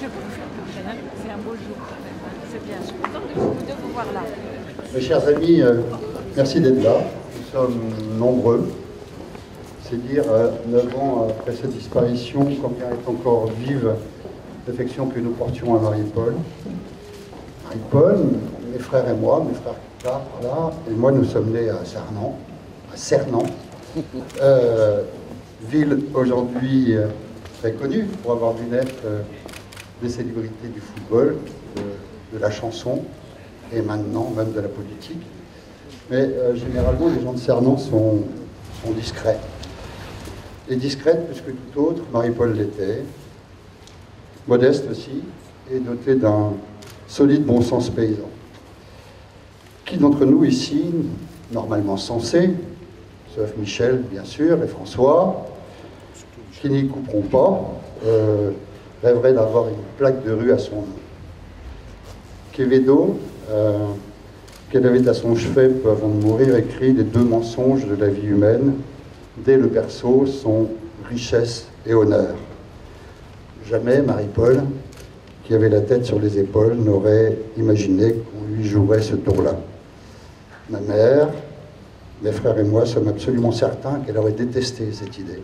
vais vous faire plaisir. C'est un beau jour quand même. Hein. C'est bien. Je suis contente de vous voir là. Mes chers amis, merci d'être là. Nous sommes nombreux. C'est dire, 9 ans après sa disparition, combien est encore vive l'affection que nous portions à Marie-Paul. Marie-Paul, mes frères et moi, mes frères là, voilà, et moi nous sommes nés à Cernan, ville aujourd'hui très connue pour avoir vu naître des célébrités du football, de la chanson, et maintenant même de la politique. Mais généralement les gens de Cernan sont discrets. Et discrète plus que tout autre, Marie-Paul l'était, modeste aussi, et dotée d'un solide bon sens paysan. Qui d'entre nous ici, normalement sensés, sauf Michel bien sûr, et François, qui n'y couperont pas, rêverait d'avoir une plaque de rue à son nom. Quevedo, qu'elle avait à son chevet peu avant de mourir, écrit les 2 mensonges de la vie humaine, dès le berceau, sont richesse et honneur. Jamais Marie-Paul, qui avait la tête sur les épaules, n'aurait imaginé qu'on lui jouerait ce tour-là. Ma mère, mes frères et moi sommes absolument certains qu'elle aurait détesté cette idée.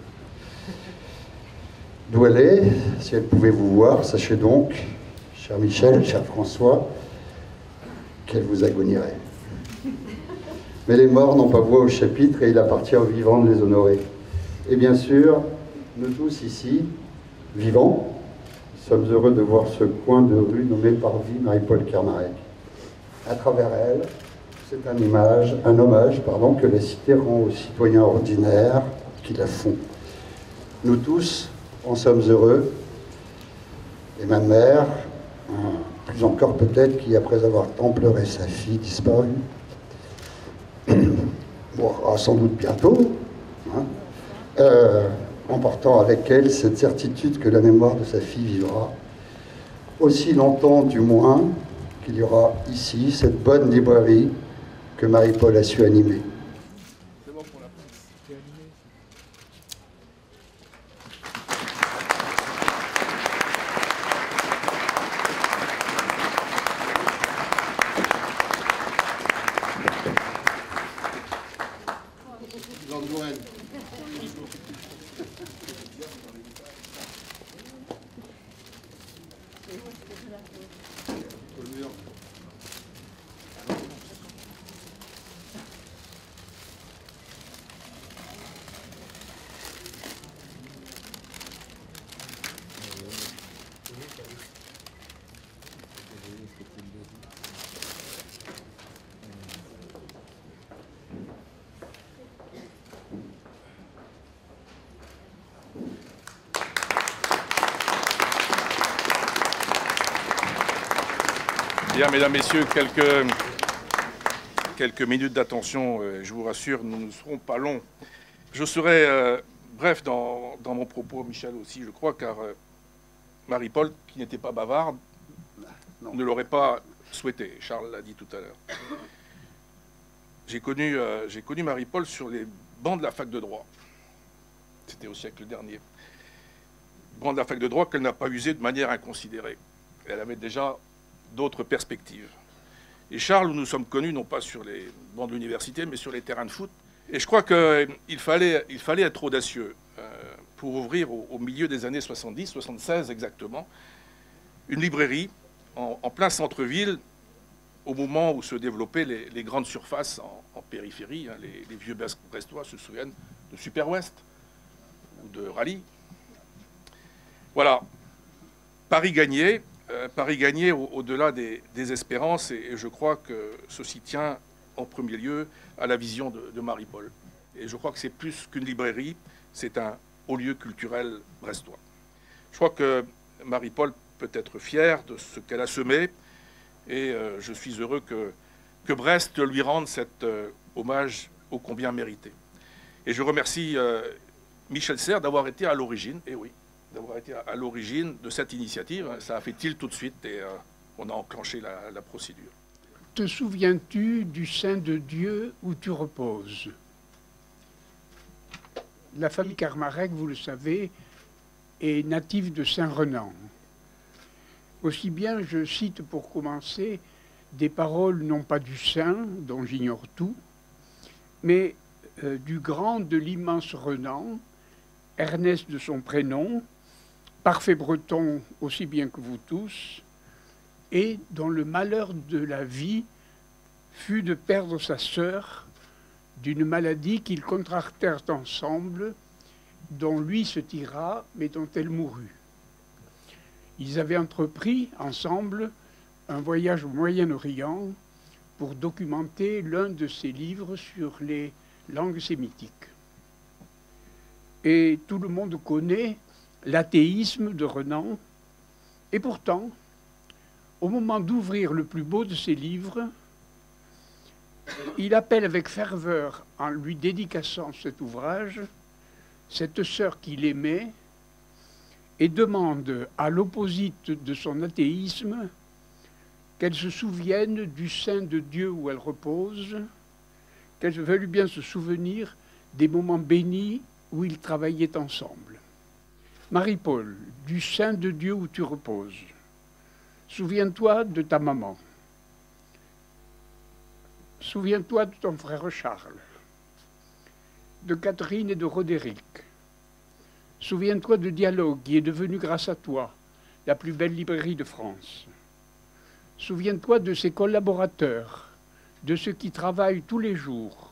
D'où elle est, si elle pouvait vous voir, sachez donc, cher Michel, cher François, qu'elle vous agonirait. Mais les morts n'ont pas voix au chapitre et il appartient aux vivants de les honorer. Et bien sûr, nous tous ici, vivants, sommes heureux de voir ce coin de rue nommé par vie Marie-Paul Kermarec. À travers elle, c'est un hommage que la cité rend aux citoyens ordinaires qui la font. Nous tous en sommes heureux, et ma mère, plus encore peut-être, qui après avoir tant pleuré sa fille disparue, mourra sans doute bientôt, hein, emportant avec elle cette certitude que la mémoire de sa fille vivra, aussi longtemps du moins qu'il y aura ici cette bonne librairie que Marie-Paul a su animer. Bien, mesdames, messieurs, quelques minutes d'attention. Je vous rassure, nous ne serons pas longs. Je serai bref dans mon propos, Michel aussi, je crois, car Marie-Paul, qui n'était pas bavarde, ne l'aurait pas souhaité. Charles l'a dit tout à l'heure. J'ai connu Marie-Paul sur les bancs de la fac de droit. C'était au siècle dernier. Bancs de la fac de droit qu'elle n'a pas usé de manière inconsidérée. Elle avait déjà d'autres perspectives. Et Charles, nous nous sommes connus, non pas sur les bancs de l'université, mais sur les terrains de foot. Et je crois qu'il fallait être audacieux pour ouvrir au milieu des années 70, 76 exactement, une librairie en plein centre-ville, au moment où se développaient les grandes surfaces en périphérie. Hein, les vieux Brestois se souviennent de Super West ou de Rallye. Voilà, Paris gagnait au-delà des espérances, et je crois que ceci tient en premier lieu à la vision de Marie-Paul. Et je crois que c'est plus qu'une librairie, c'est un haut lieu culturel brestois. Je crois que Marie-Paul peut être fière de ce qu'elle a semé, et je suis heureux que Brest lui rende cet hommage ô combien mérité. Et je remercie Michel Serres d'avoir été à l'origine, et oui, d'avoir été à l'origine de cette initiative. Ça a fait tilt tout de suite et on a enclenché la procédure. Te souviens-tu du sein de Dieu où tu reposes? La famille Kermarec, vous le savez, est native de Saint-Renan. Aussi bien, je cite pour commencer des paroles non pas du saint, dont j'ignore tout, mais du grand, de l'immense Renan, Ernest de son prénom, parfait breton aussi bien que vous tous, et dont le malheur de la vie fut de perdre sa sœur d'une maladie qu'ils contractèrent ensemble, dont lui se tira, mais dont elle mourut. Ils avaient entrepris ensemble un voyage au Moyen-Orient pour documenter l'un de ses livres sur les langues sémitiques. Et tout le monde connaît l'athéisme de Renan, et pourtant, au moment d'ouvrir le plus beau de ses livres, il appelle avec ferveur, en lui dédicaçant cet ouvrage, cette sœur qu'il aimait, et demande à l'opposite de son athéisme qu'elle se souvienne du sein de Dieu où elle repose, qu'elle veuille bien se souvenir des moments bénis où ils travaillaient ensemble. Marie-Paul, du sein de Dieu où tu reposes, souviens-toi de ta maman. Souviens-toi de ton frère Charles, de Catherine et de Roderick. Souviens-toi de Dialogue, qui est devenu, grâce à toi, la plus belle librairie de France. Souviens-toi de ses collaborateurs, de ceux qui travaillent tous les jours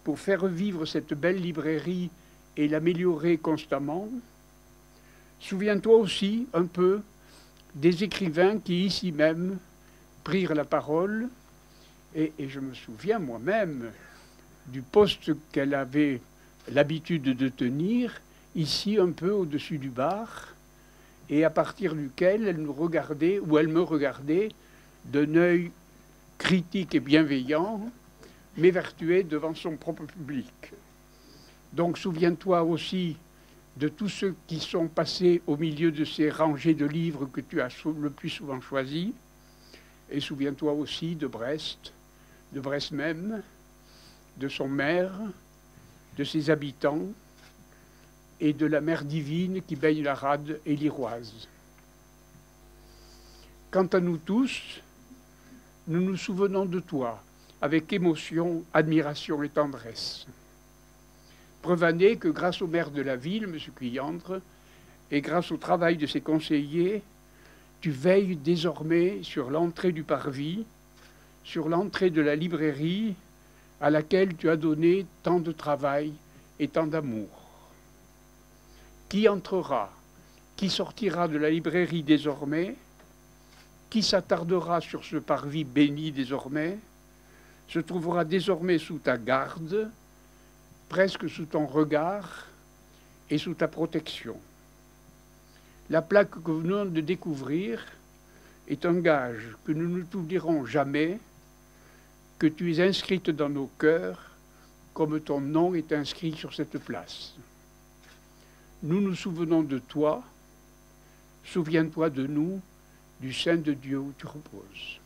pour faire vivre cette belle librairie et l'améliorer constamment. Souviens-toi aussi un peu des écrivains qui, ici même, prirent la parole. Et je me souviens moi-même du poste qu'elle avait l'habitude de tenir, ici un peu au-dessus du bar, et à partir duquel elle nous regardait, ou elle me regardait, d'un œil critique et bienveillant, m'évertuait devant son propre public. Donc souviens-toi aussi de tous ceux qui sont passés au milieu de ces rangées de livres que tu as le plus souvent choisis, et souviens-toi aussi de Brest même, de son maire, de ses habitants, et de la mer divine qui baigne la Rade et l'Iroise. Quant à nous tous, nous nous souvenons de toi avec émotion, admiration et tendresse. Preuve année que grâce au maire de la ville, M. Cuillandre, et grâce au travail de ses conseillers, tu veilles désormais sur l'entrée du parvis, sur l'entrée de la librairie à laquelle tu as donné tant de travail et tant d'amour. Qui entrera, qui sortira de la librairie désormais, qui s'attardera sur ce parvis béni désormais, se trouvera désormais sous ta garde, presque sous ton regard et sous ta protection. La plaque que nous venons de découvrir est un gage que nous ne t'oublierons jamais, que tu es inscrite dans nos cœurs comme ton nom est inscrit sur cette place. Nous nous souvenons de toi, souviens-toi de nous, du sein de Dieu où tu reposes.